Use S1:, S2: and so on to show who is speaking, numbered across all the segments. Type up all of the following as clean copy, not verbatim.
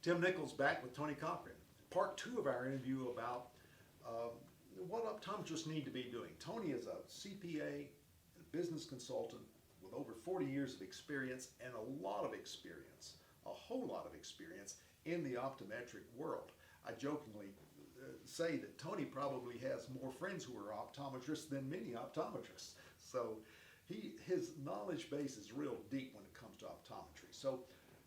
S1: Tim Nichols back with Tony Cochran. Part two of our interview about what optometrists need to be doing. Tony is a CPA, a business consultant with over 40 years of experience and a lot of experience, a whole lot of experience in the optometric world. I jokingly say that Tony probably has more friends who are optometrists than many optometrists. So his knowledge base is real deep when it comes to optometry. So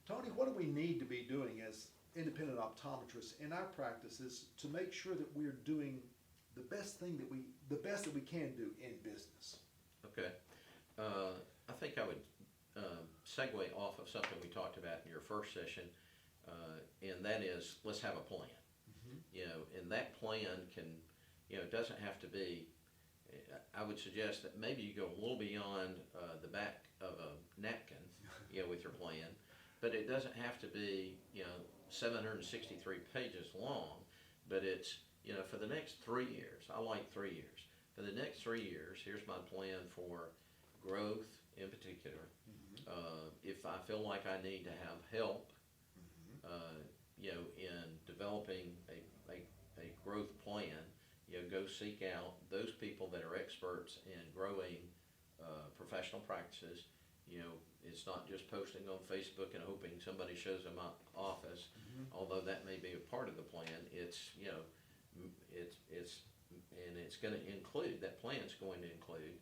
S1: Tony, what do we need to be doing as independent optometrists in our practices to make sure that we're doing the best that we can do in business?
S2: Okay. I think I would segue off of something we talked about in your first session, and that is, let's have a plan. And that plan can, it doesn't have to be, I would suggest that maybe you go a little beyond the back of a napkin, with your plan, but it doesn't have to be, 763 pages long, but it's, for the next 3 years, I like 3 years. For the next 3 years, here's my plan for growth in particular. If I feel like I need to have help, in developing a growth plan, go seek out those people that are experts in growing professional practices. It's not just posting on Facebook and hoping somebody shows them my office, although that may be a part of the plan. It's going to include, that plan's going to include,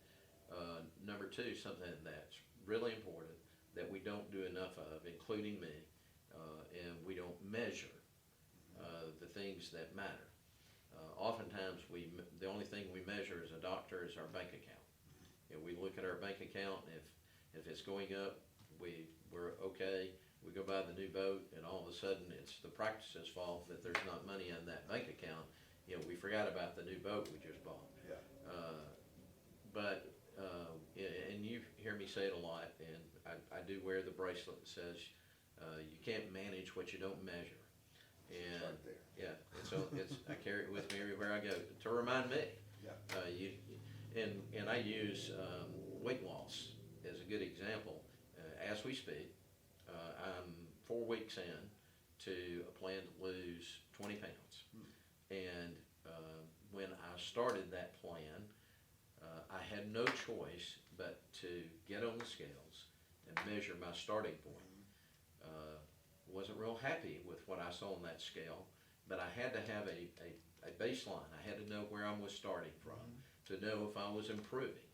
S2: number two, something that's really important that we don't do enough of, including me, and we don't measure the things that matter. Oftentimes, the only thing we measure as a doctor is our bank account. We look at our bank account, and if it's going up, we're okay. We go buy the new boat, and all of a sudden, it's the practice's fault that there's not money in that bank account. We forgot about the new boat we just bought.
S1: Yeah.
S2: And you hear me say it a lot, and I do wear the bracelet that says, you can't manage what you don't measure. And
S1: right there.
S2: yeah, so I carry it with me everywhere I go to remind me.
S1: Yeah.
S2: And I use weight loss as a good example. As we speak, I'm 4 weeks in to a plan to lose 20 pounds. And when I started that plan, I had no choice but to get on the scales and measure my starting point. Wasn't real happy with what I saw on that scale, but I had to have a baseline. I had to know where I was starting from to know if I was improving.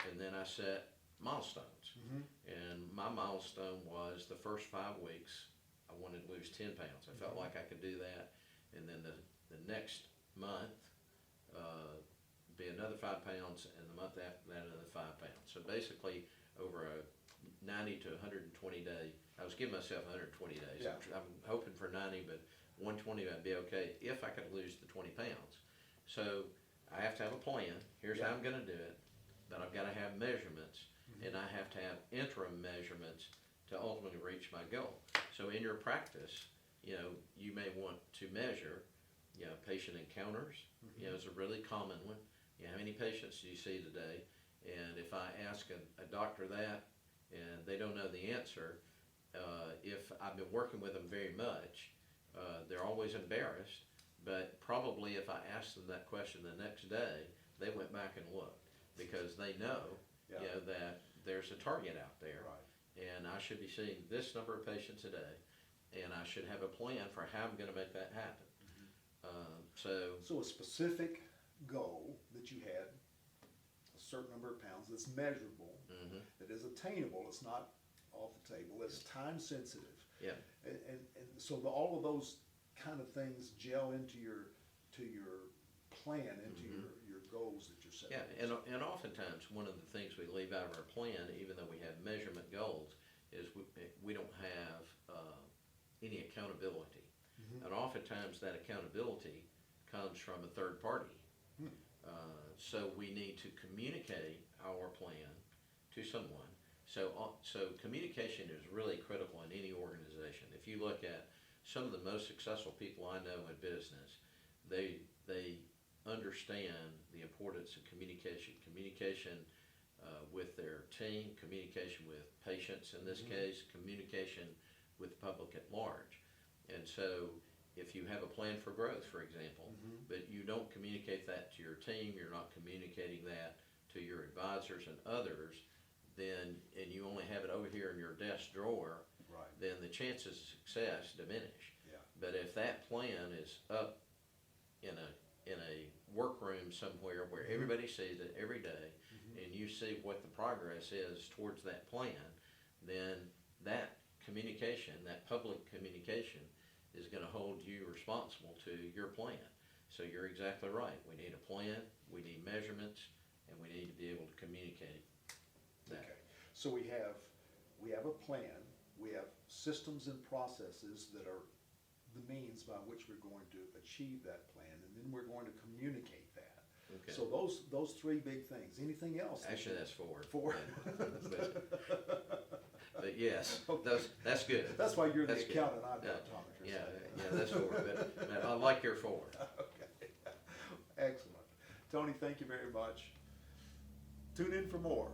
S2: And then I set milestones. And my milestone was the first 5 weeks, I wanted to lose 10 pounds. I felt like I could do that. And then the next month, be another 5 pounds, and the month after that, another 5 pounds. So basically, over a 90 to 120 day, I was giving myself 120 days.
S1: Yeah.
S2: I'm hoping for 90, but 120 I'd be okay if I could lose the 20 pounds. So I have to have a plan. Here's how I'm going to do it. But I've got to have measurements, and I have to have interim measurements to ultimately reach my goal. So in your practice, you may want to measure, patient encounters. Is a really common one. How many patients do you see today? And if I ask a doctor that, and they don't know the answer, if I've been working with them very much, they're always embarrassed, but probably if I asked them that question the next day, they went back and looked, because they know, that there's a target out there, and I should be seeing this number of patients a day, and I should have a plan for how I'm going to make that happen.
S1: So a specific goal that you had, a certain number of pounds that's measurable, that is attainable, it's not off the table, it's time sensitive.
S2: Yeah.
S1: And so all of those kind of things gel into your plan, into your goals that you're setting.
S2: Yeah, and oftentimes one of the things we leave out of our plan, even though we have measurement goals, is we don't have any accountability. And oftentimes that accountability comes from a third party. So we need to communicate our plan to someone. So communication is really critical in any organization. If you look at some of the most successful people I know in business, they understand the importance of communication with their team, communication with patients in this case, communication with the public at large. And so if you have a plan for growth, for example, but you don't communicate that to your team, you're not communicating that to your advisors and others, then, and you only have it over here in your desk drawer,
S1: Right.
S2: then the chances of success diminish.
S1: Yeah.
S2: But if that plan is up in a workroom somewhere where everybody sees it every day, and you see what the progress is towards that plan, then that communication, that public communication, is gonna hold you responsible to your plan. So you're exactly right. We need a plan, we need measurements, and we need to be able to communicate that.
S1: Okay, so we have a plan, we have systems and processes that are the means by which we're going to achieve that plan, and then we're going to communicate that.
S2: Okay.
S1: So those three big things. Anything else?
S2: Actually, that's four.
S1: Four.
S2: But yes, that's good.
S1: That's why you're the
S2: That's good.
S1: accountant, I'm the optometrist.
S2: Yeah, that's four, but I like your four.
S1: Okay, excellent. Tony, thank you very much. Tune in for more.